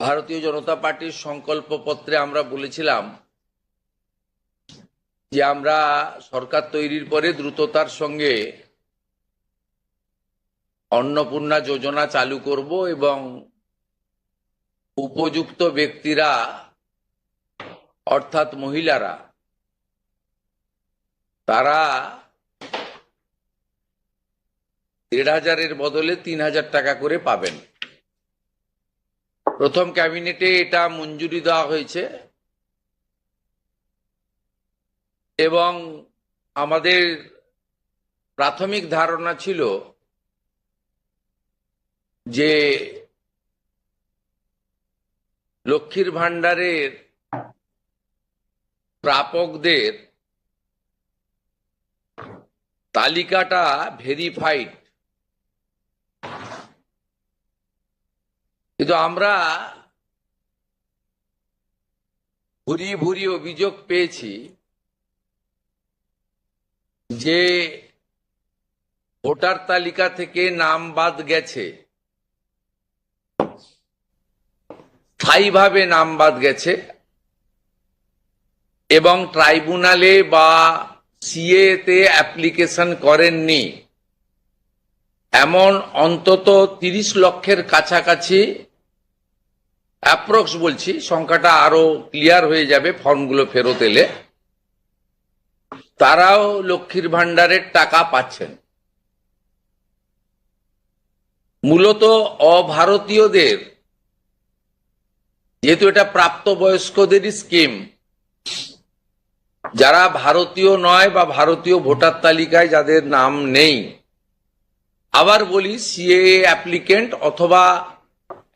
ভারতীয় জনতা পার্টির সংকল্পপত্রে আমরা বলেছিলাম যে আমরা সরকার তৈরির পরে দ্রুততার সঙ্গে অন্নপূর্ণা যোজনা চালু করব এবং উপযুক্ত ব্যক্তিরা অর্থাৎ মহিলারা তারা ১,৫০০-এর বদলে ৩,০০০ টাকা করে পাবেন। প্রথম ক্যাবিনেটে এটা মঞ্জুরি দেওয়া হয়েছে এবং আমাদের প্রাথমিক ধারণা ছিল যে লক্ষ্মীর ভাণ্ডারের প্রাপকদের তালিকাটা ভেরিফাইড, কিন্তু আমরা ভুরিয়ে ভুরিয়ে অভিযোগ পেয়েছি যে ভোটার তালিকা থেকে নাম বাদ গেছে, স্থায়ীভাবে নাম বাদ গেছে এবং ট্রাইব্যুনালে বা সিএ তে অ্যাপ্লিকেশন করেননি এমন অন্তত ৩০ লক্ষের কাছাকাছি, অ্যাপ্রক্স বলছি, সংখ্যাটা আরো ক্লিয়ার হয়ে যাবে ফর্মগুলো ফেরত এলে, তারাও লক্ষ্মীর ভাণ্ডারের টাকা পাচ্ছেন। মূলত অভারতীয়দের, যেহেতু এটা প্রাপ্তবয়স্কদেরই স্কিম, যারা ভারতীয় নয় বা ভারতীয় ভোটার তালিকায় যাদের নাম নেই, আবার বলি সিএএ অ্যাপ্লিকেন্ট অথবা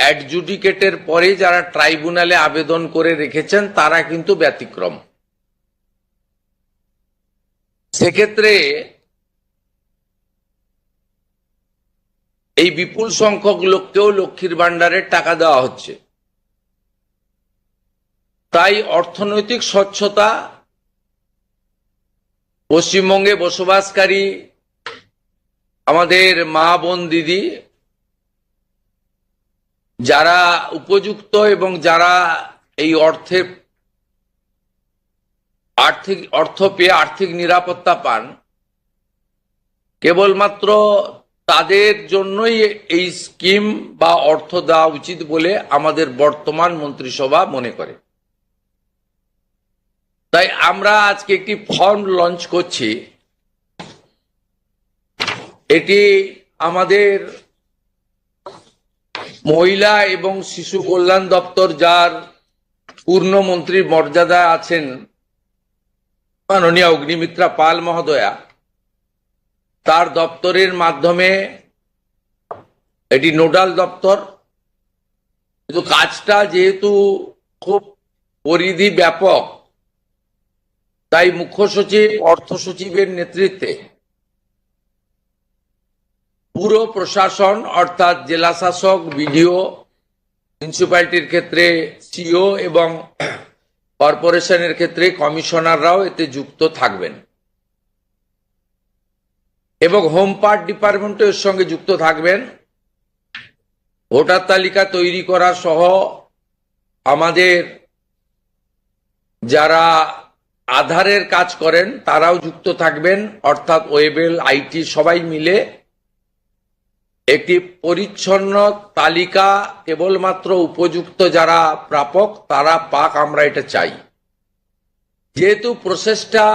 অ্যাডজুডিকেটের পরে যারা ট্রাইব্যুনালে আবেদন করে রেখেছেন তারা কিন্তু ব্যতিক্রম। সেক্ষেত্রে এই বিপুল সংখ্যক লোককেও লক্ষ্মীর ভাণ্ডারের টাকা দেওয়া হচ্ছে। তাই অর্থনৈতিক স্বচ্ছতা, পশ্চিমবঙ্গে বসবাসকারী আমাদের মা বোন দিদি যারা উপযুক্ত এবং যারা এই অর্থ পেয়ে আর্থিক নিরাপত্তা পান, কেবলমাত্র তাদের জন্যই এই স্কিম বা অর্থ দেওয়া উচিত বলে আমাদের বর্তমান মন্ত্রিসভা মনে করে। তাই আমরা আজকে একটি ফর্ম লঞ্চ করছি। এটি আমাদের মহিলা এবং শিশু কল্যাণ দপ্তর, যার পূর্ণমন্ত্রীর মর্যাদায় আছেন মাননীয় অগ্নিমিত্রা পাল মহোদয়া, তার দপ্তরের মাধ্যমে, এটি নোডাল দপ্তর, কিন্তু কাজটা যেহেতু খুব পরিধি ব্যাপক, তাই মুখ্য সচিব, অর্থ সচিবের নেতৃত্বে পুরো প্রশাসন অর্থাৎ জেলা শাসক, বিডিও, মিউনিসিপ্যালিটির ক্ষেত্রে সিও এবং কর্পোরেশনের ক্ষেত্রে কমিশনাররাও এতে যুক্ত থাকবেন এবং হোম পার্ট ডিপার্টমেন্টও এর সঙ্গে যুক্ত থাকবেন। ভোটার তালিকা তৈরি করা সহ আমাদের যারা আধারের কাজ করেন তারাও যুক্ত থাকবেন, অর্থাৎ ওয়েবেল, আইটি সবাই মিলে একটি পরিচ্ছন্ন তালিকা কেবলমাত্র উপযুক্ত যারা প্রাপক তারা পাক, আমরা এটা চাই। যেহেতু প্রসেসটা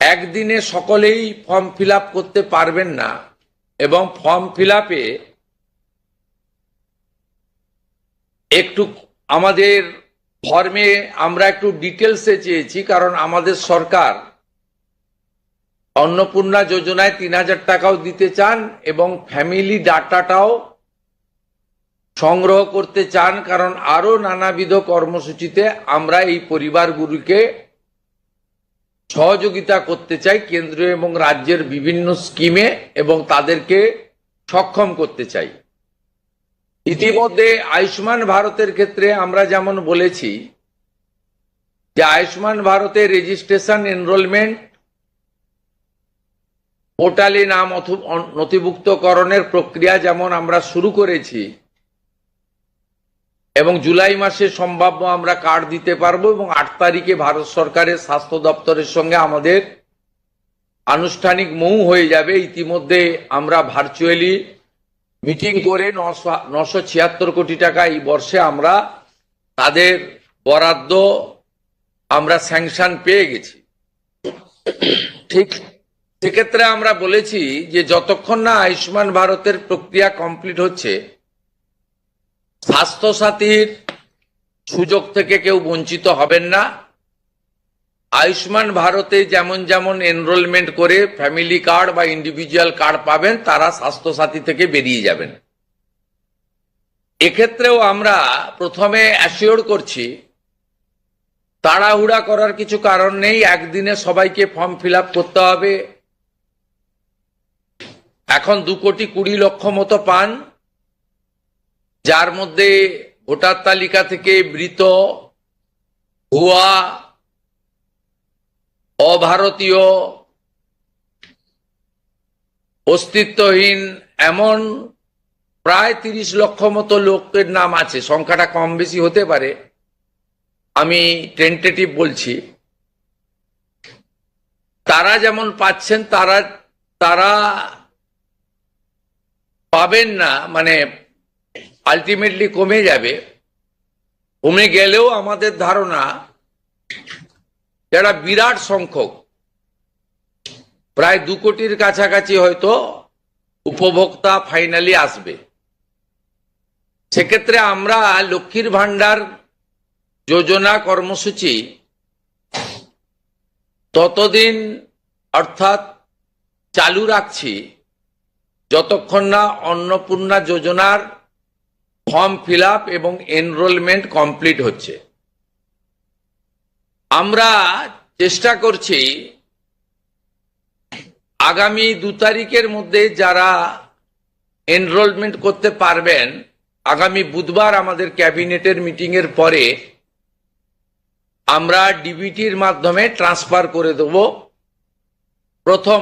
একদিনে সকলেই ফর্ম ফিল আপ করতে পারবেন না এবং ফর্ম ফিল আপে একটু আমাদের ফর্মে আমরা একটু ডিটেলসে চেয়েছি, কারণ আমাদের সরকার অন্নপূর্ণা যোজনায় ৩,০০০ টাকাও দিতে চান এবং ফ্যামিলি ডাটাটাও সংগ্রহ করতে চান, কারণ আরো নানাবিধ কর্মসূচিতে আমরা এই পরিবারগুলিকে সহযোগিতা করতে চাই কেন্দ্রীয় এবং রাজ্যের বিভিন্ন স্কিমে এবং তাদেরকে সক্ষম করতে চাই। ইতিমধ্যে আয়ুষ্মান ভারতের ক্ষেত্রে আমরা যেমন বলেছি যে আয়ুষ্মান ভারতের রেজিস্ট্রেশন, এনরোলমেন্ট, পোর্টালে নাম নথিভুক্তকরণের প্রক্রিয়া যেমন আমরা শুরু করেছি, এবং জুলাই মাসে সম্ভাব্য আমরা কার্ড দিতে পারবো এবং 8 তারিখে ভারত সরকারের স্বাস্থ্য দপ্তরের সঙ্গে আমাদের আনুষ্ঠানিক মৌ হয়ে যাবে। ইতিমধ্যে আমরা ভার্চুয়ালি মিটিং করে 976 কোটি টাকা এই বর্ষে আমরা তাদের বরাদ্দ আমরা স্যাংশন পেয়ে গেছি। ঠিক সেক্ষেত্রে আমরা বলেছি যে যতক্ষণ না আয়ুষ্মান ভারতের প্রক্রিয়া কমপ্লিট হচ্ছে, স্বাস্থ্যসাথীর সুযোগ থেকে কেউ বঞ্চিত হবেন না। আয়ুষ্মান ভারতে যেমন যেমন এনরোলমেন্ট করে ফ্যামিলি কার্ড বা ইন্ডিভিজুয়াল কার্ড পাবেন, তারা স্বাস্থ্যসাথী থেকে বেরিয়ে যাবেন। এক্ষেত্রেও আমরা প্রথমে অ্যাসিওর করছি, তাড়াহুড়া করার কিছু কারণ নেই। একদিনে সবাইকে ফর্ম ফিল আপ করতে হবে। এখন 2,20,00,000 মতো পান, যার মধ্যে ভোটার তালিকা থেকে মৃত, ভুয়া, অভারতীয়, অস্তিত্বহীন এমন প্রায় 30 লক্ষ মতো লোকের নাম আছে। সংখ্যাটা কম বেশি হতে পারে, আমি টেন্টেটিভ বলছি। তারা যেমন পাচ্ছেন তারা পাবেন না, মানে আলটিমেটলি কমে যাবে। কমে গেলেও আমাদের ধারণা যারা বিরাট সংখ্যক, প্রায় 2 কোটির কাছাকাছি হয়তো উপভোক্তা ফাইনালি আসবে। সেক্ষেত্রে আমরা লক্ষ্মীর ভান্ডার যোজনা কর্মসূচি ততদিন অর্থাৎ চালু রাখছি যতক্ষণ না অন্নপূর্ণা যোজনার ফর্ম ফিল আপ এবং এনরোলমেন্ট কমপ্লিট হচ্ছে। আমরা চেষ্টা করছি আগামী 2 তারিখের মধ্যে যারা এনরোলমেন্ট করতে পারবেন, আগামী বুধবার আমাদের ক্যাবিনেটের মিটিং এর পরে আমরা ডিবিটির মাধ্যমে ট্রান্সফার করে দেব। প্রথম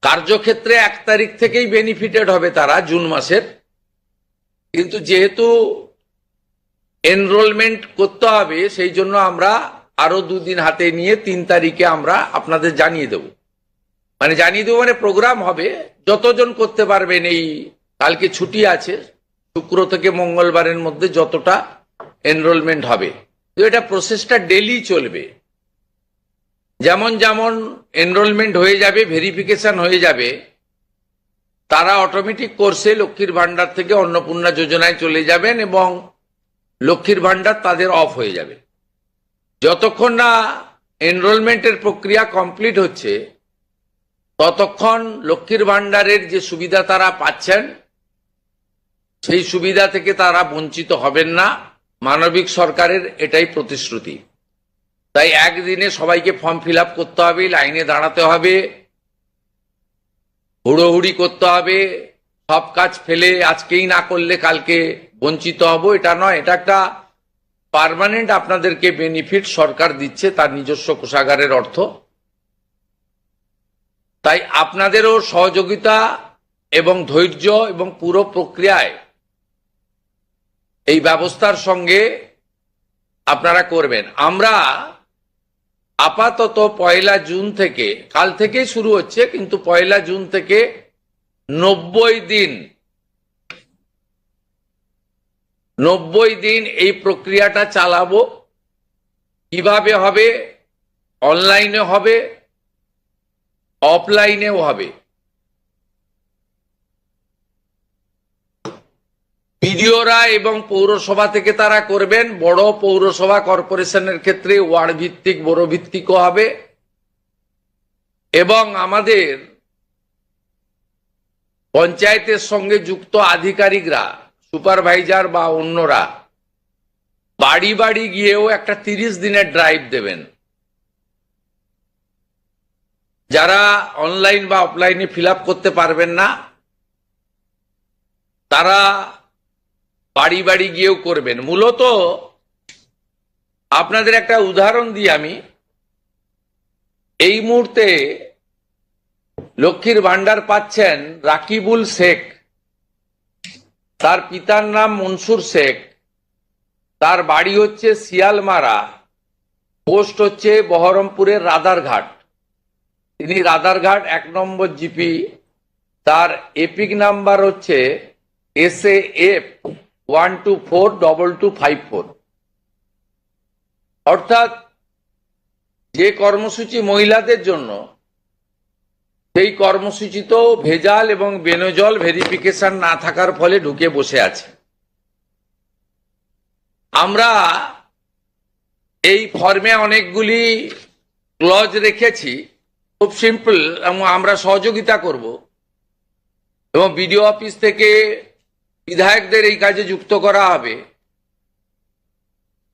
কার্যক্ষেত্রে 1 তারিখ থেকেই বেনিফিটেড হবে তারা, জুন মাসের। কিন্তু যেহেতু এনরোলমেন্ট করতে হবে, সেই জন্য আমরা আরো 2 দিন হাতে নিয়ে 3 তারিখে আমরা আপনাদের জানিয়ে দেব। মানে জানিয়ে দেবো মানে প্রোগ্রাম হবে, যতজন করতে পারবেন। এই কালকে ছুটি আছে, শুক্র থেকে মঙ্গলবারের মধ্যে যতটা এনরোলমেন্ট হবে। তো এটা প্রসেসটা ডেলি চলবে। যেমন যেমন এনরোলমেন্ট হয়ে যাবে, ভেরিফিকেশন হয়ে যাবে, তারা অটোমেটিক কোর্সে লক্ষ্মীর ভান্ডার থেকে অন্নপূর্ণা যোজনায় চলে যাবেন এবং লক্ষ্মীর ভান্ডার তাদের অফ হয়ে যাবে। যতক্ষণ না এনরোলমেন্টের প্রক্রিয়া কমপ্লিট হচ্ছে, ততক্ষণ লক্ষ্মীর ভান্ডারের যে সুবিধা তারা পাচ্ছেন, সেই সুবিধা থেকে তারা বঞ্চিত হবেন না। মানবিক সরকারের এটাই প্রতিশ্রুতি। তাই একদিনে সবাইকে ফর্ম ফিল আপ করতে হবে, লাইনে দাঁড়াতে হবে, হুড়োহুড়ি করতে হবে, সব কাজ ফেলে আজকেই না করলে কালকে বঞ্চিত হব, এটা নয়। এটা একটা পার্মানেন্ট আপনাদেরকে বেনিফিট সরকার দিচ্ছে তার নিজস্ব কোষাগারের অর্থ। তাই আপনাদেরও সহযোগিতা এবং ধৈর্য এবং পুরো প্রক্রিয়ায় এই ব্যবস্থার সঙ্গে আপনারা করবেন। আমরা আপাতত 1 জুন থেকে, কাল থেকে শুরু হচ্ছে, কিন্তু 1 জুন থেকে 90 দিন এই প্রক্রিয়াটা চালাবো। কিভাবে হবে? অনলাইনে হবে, অফলাইনেও হবে। বিডিওরা এবং পৌরসভা থেকে তারা করবেন। বড় পৌরসভা কর্পোরেশনের ক্ষেত্রে ওয়ার্ড ভিত্তিক, বড় ভিত্তিকও হবে। এবং আমাদের পঞ্চায়েতের সঙ্গে যুক্ত আধিকারিকরা, সুপারভাইজার বা অন্যরা বাড়ি বাড়ি গিয়েও একটা 30 দিনের ড্রাইভ দেবেন। যারা অনলাইন বা অফলাইনে ফিল আপ করতে পারবেন না, তারা বাড়ি বাড়ি গিয়েও করবেন। মূলত আপনাদের একটা উদাহরণ দিই আমি। এই মুহূর্তে লক্ষ্মীর ভান্ডার পাচ্ছেন রাকিবুল শেখ, তার পিতার নাম মনসুর শেখ, তার বাড়ি হচ্ছে শিয়ালমারা, পোস্ট হচ্ছে বহরমপুরের রাদারঘাট। তিনি রাদারঘাট 1 নম্বর জিপি। তার এপিক নাম্বার হচ্ছে SAF 1242254। অর্থাৎ যে কর্মসূচি মহিলাদের জন্য, সেই কর্মসূচিতেও ভেজাল এবং বেনজল ভেরিফিকেশন না থাকার ফলে ঢুকে বসে আছে। আমরা এই ফর্মে অনেকগুলি ক্লজ রেখেছি, খুব সিম্পল, এবং আমরা সহযোগিতা করব এবং বিডিও অফিস থেকে বিধায়কদের এই কাজে যুক্ত করা হবে।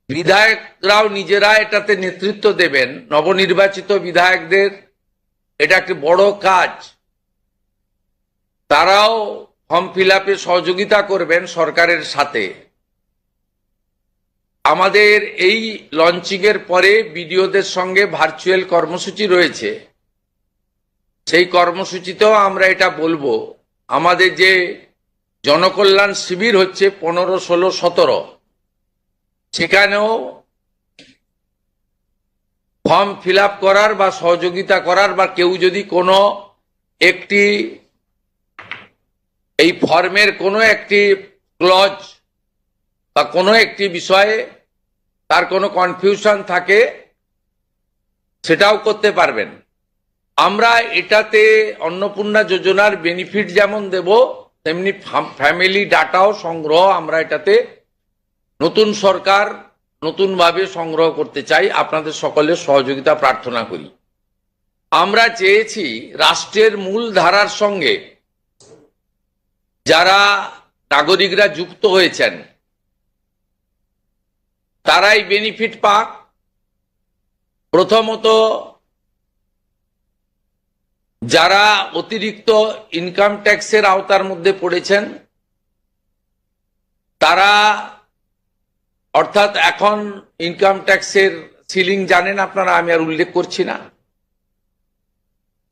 বিধায়করাও নিজেরা এটাতে নেতৃত্ব দেবেন। নবনির্বাচিত বিধায়কদের এটা একটি বড় কাজ, তারাও ফর্ম ফিল আপে সহযোগিতা করবেন সরকারের সাথে। আমাদের এই লঞ্চিং এর পরে বিডিওদের সঙ্গে ভার্চুয়াল কর্মসূচি রয়েছে, সেই কর্মসূচিতেও আমরা এটা বলবো। আমাদের যে জনকল্যাণ শিবির হচ্ছে 15, 16, 17, সেখানেও ফর্ম ফিল আপ করার বা সহযোগিতা করার, বা কেউ যদি কোনো একটি এই ফর্মের কোনো একটি ক্লজ বা কোনো একটি বিষয়ে তার কোনো কনফিউশন থাকে, সেটাও করতে পারবেন। আমরা এটাতে অন্নপূর্ণা যোজনার বেনিফিট যেমন দেব, তেমনি ফ্যামিলি ডাটাও সংগ্রহ আমরা এটাতে নতুন সরকার নতুনভাবে সংগ্রহ করতে চাই। আপনাদের সকলের সহযোগিতা প্রার্থনা করি। আমরা চেয়েছি রাষ্ট্রের মূল ধারার সঙ্গে যারা নাগরিকরা যুক্ত হয়েছেন তারাই বেনিফিট পাক। প্রথমত, যারা অতিরিক্ত ইনকাম ট্যাক্সের আওতার মধ্যে পড়েছেন তারা, অর্থাৎ এখন ইনকাম ট্যাক্সের সিলিং জানেন আপনারা, আমি আর উল্লেখ করছি না।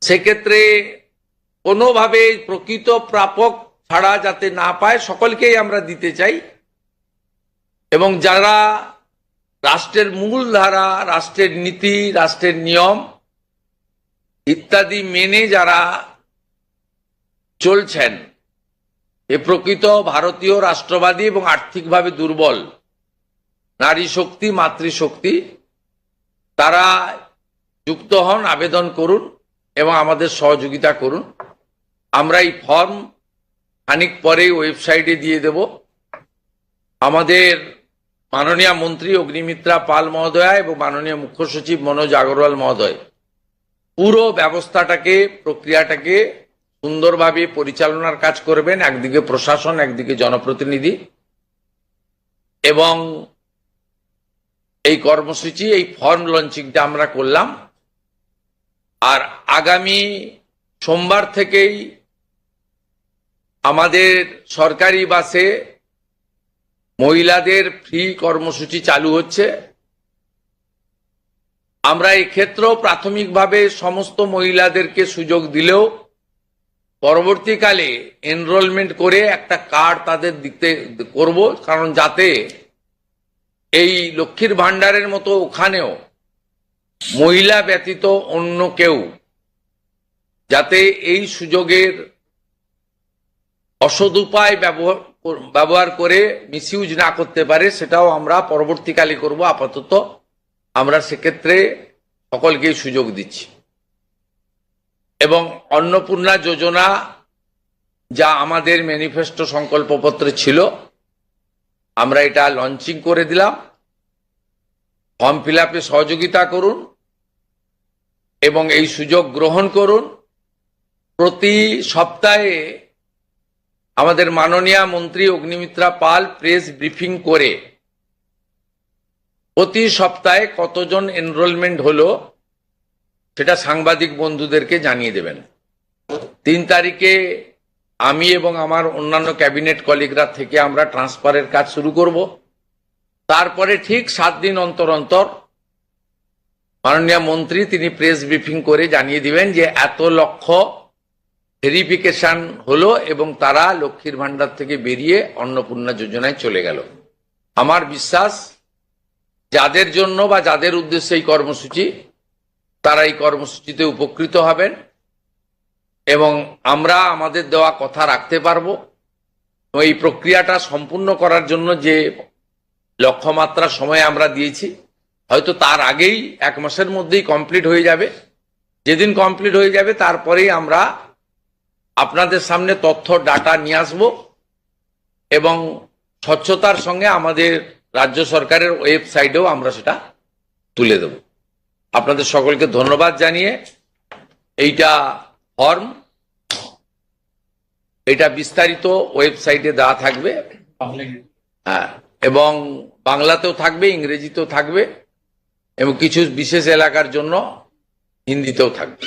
সেক্ষেত্রে কোনোভাবে প্রকৃত প্রাপক ছাড়া যাতে না পায়, সকলকেই আমরা দিতে চাই। এবং যারা রাষ্ট্রের মূল ধারা, রাষ্ট্রের নীতি, রাষ্ট্রের নিয়ম ইত্যাদি মেনে যারা চলছেন, এ প্রকৃত ভারতীয় রাষ্ট্রবাদী এবং আর্থিকভাবে দুর্বল নারী শক্তি, মাতৃশক্তি, তারা যুক্ত হন, আবেদন করুন এবং আমাদের সহযোগিতা করুন। আমরা এই ফর্ম খানিক পরেই ওয়েবসাইটে দিয়ে দেব। আমাদের মাননীয় মন্ত্রী অগ্নিমিত্রা পাল মহোদয়া এবং মাননীয় মুখ্য সচিব মনোজ আগরওয়াল মহোদয় পুরো ব্যবস্থাটাকে, প্রক্রিয়াটাকে সুন্দরভাবে পরিচালনার কাজ করবেন। একদিকে প্রশাসন, একদিকে জনপ্রতিনিধি। এবং এই কর্মসূচি, এই ফর্ম লঞ্চিংটা আমরা করলাম। আর আগামী সোমবার থেকেই আমাদের সরকারি বাসে মহিলাদের ফ্রি কর্মসূচি চালু হচ্ছে। আমরা এই ক্ষেত্রেও প্রাথমিকভাবে সমস্ত মহিলাদেরকে সুযোগ দিলেও পরবর্তীকালে এনরোলমেন্ট করে একটা কার্ড তাদের দিতে করব, কারণ যাতে এই লক্ষ্মীর ভান্ডারের মতো ওখানেও মহিলা ব্যতীত অন্য কেউ যাতে এই সুযোগের অসদুপায় ব্যবহার করে মিসইউজ না করতে পারে, সেটাও আমরা পরবর্তীকালে করব। আপাতত আমরা সেক্ষেত্রে সকলকেই সুযোগ দিচ্ছি। এবং অন্নপূর্ণা যোজনা যা আমাদের ম্যানিফেস্টো সংকল্পপত্রে ছিল, আমরা এটা লঞ্চিং করে দিলাম। ফর্ম ফিল আপে সহযোগিতা করুন এবং এই সুযোগ গ্রহণ করুন। প্রতি সপ্তাহে আমাদের মাননীয় মন্ত্রী অগ্নিমিত্রা পাল প্রেস ব্রিফিং করে প্রতি সপ্তাহে কতজন এনরোলমেন্ট হলো সেটা সাংবাদিক বন্ধুদেরকে জানিয়ে দেবেন। 3 তারিখে আমি এবং আমার অন্যান্য ক্যাবিনেট কলিগরা থেকে আমরা ট্রান্সফারের কাজ শুরু করব। তারপরে ঠিক 7 দিন অন্তর অন্তর মাননীয় মন্ত্রী তিনি প্রেস ব্রিফিং করে জানিয়ে দিবেন যে এত লক্ষ ভেরিফিকেশন হলো এবং তারা লক্ষ্মীর ভান্ডার থেকে বেরিয়ে অন্নপূর্ণা যোজনায় চলে গেল। আমার বিশ্বাস যাদের জন্য বা যাদের উদ্দেশ্যে এই কর্মসূচি, তারা এই কর্মসূচিতে উপকৃত হবেন এবং আমরা আমাদের দেওয়া কথা রাখতে পারবো। এই প্রক্রিয়াটা সম্পূর্ণ করার জন্য যে লক্ষ্যমাত্রা সময় আমরা দিয়েছি, হয়তো তার আগেই 1 মাসের মধ্যেই কমপ্লিট হয়ে যাবে। যেদিন কমপ্লিট হয়ে যাবে তারপরেই আমরা আপনাদের সামনে তথ্য ডাটা নিয়ে আসব এবং স্বচ্ছতার সঙ্গে আমাদের রাজ্য সরকারের ওয়েবসাইটেও আমরা সেটা তুলে দেব। আপনাদের সকলকে ধন্যবাদ জানিয়ে এইটা ফর্ম, এটা বিস্তারিত ওয়েবসাইটে দেওয়া থাকবে, হ্যাঁ, এবং বাংলাতেও থাকবে, ইংরেজিতেও থাকবে এবং কিছু বিশেষ এলাকার জন্য হিন্দিতেও থাকবে।